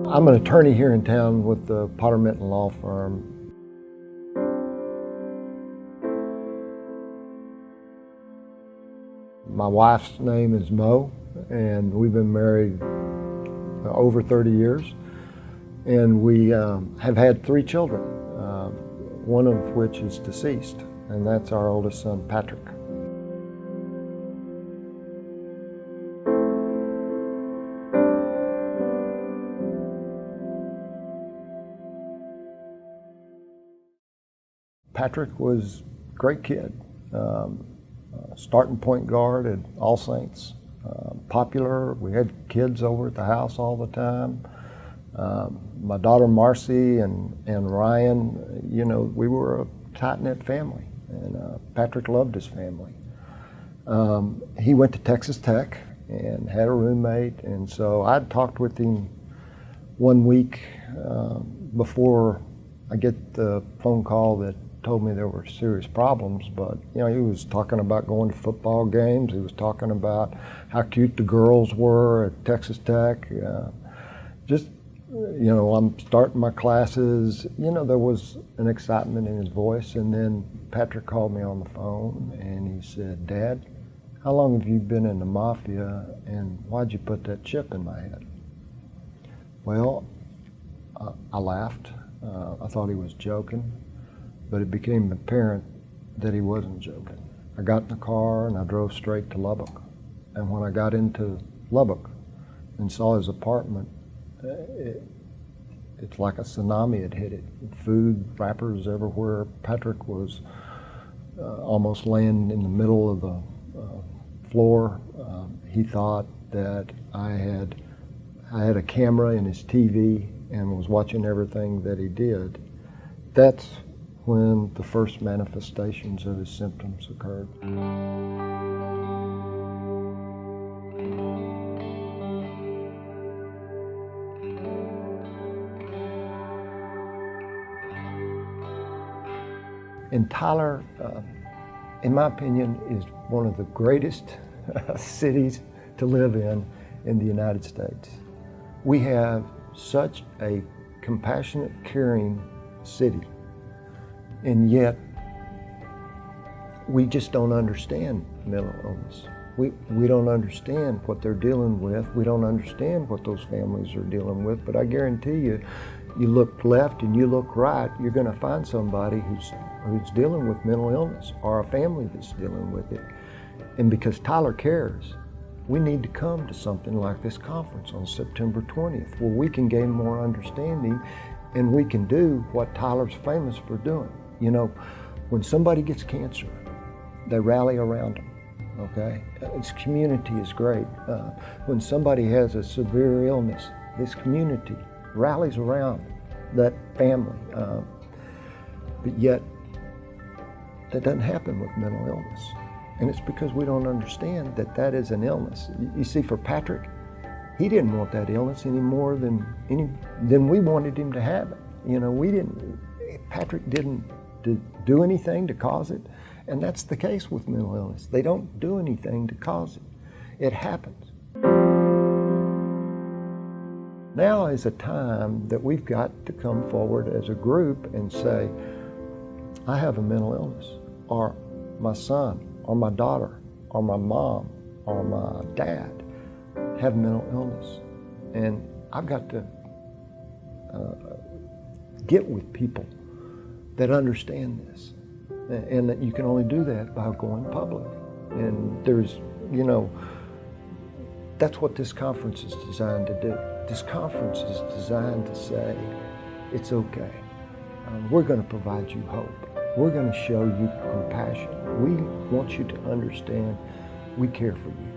I'm an attorney here in town with the Potter Minton Law Firm. My wife's name is Mo, and we've been married over 30 years. And we have had 3 children, one of which is deceased, and that's our oldest son, Patrick. Patrick was a great kid, starting point guard at All Saints, popular. We had kids over at the house all the time. My daughter Marcy and Ryan, you know, we were a tight-knit family, and Patrick loved his family. He went to Texas Tech and had a roommate, and so I'd talked with him one week before I get the phone call that told me there were serious problems. But you know, he was talking about going to football games. He was talking about how cute the girls were at Texas Tech. Just, you know, I'm starting my classes. You know, there was an excitement in his voice. And then Patrick called me on the phone and he said, "Dad, how long have you been in the mafia, and why'd you put that chip in my head?" Well, I laughed. I thought he was joking, but it became apparent that he wasn't joking. I got in the car and I drove straight to Lubbock. And when I got into Lubbock and saw his apartment, it's like a tsunami had hit it. Food wrappers everywhere. Patrick was almost laying in the middle of the floor. He thought that I had a camera in his TV and was watching everything that he did. That's when the first manifestations of his symptoms occurred. And Tyler, in my opinion, is one of the greatest cities to live in the United States. We have such a compassionate, caring city, and yet we just don't understand mental illness. We don't understand what they're dealing with. We don't understand what those families are dealing with. But I guarantee you, you look left and you look right, you're going to find somebody who's dealing with mental illness, or a family that's dealing with it. And because Tyler cares, we need to come to something like this conference on September 20th, where we can gain more understanding and we can do what Tyler's famous for doing. You know, when somebody gets cancer, they rally around them, okay? This community is great. When somebody has a severe illness, this community rallies around that family. But yet, that doesn't happen with mental illness. And it's because we don't understand that that is an illness. You see, for Patrick, he didn't want that illness any more than we wanted him to have it. You know, Patrick didn't do anything to cause it. And that's the case with mental illness. They don't do anything to cause it. It happens. Now is a time that we've got to come forward as a group and say, I have a mental illness, or my son, or my daughter, or my mom, or my dad have mental illness. And I've got to get with people that understand this. And that you can only do that by going public. And there's, you know, that's what this conference is designed to do. This conference is designed to say, it's okay. We're going to provide you hope. We're going to show you compassion. We want you to understand we care for you.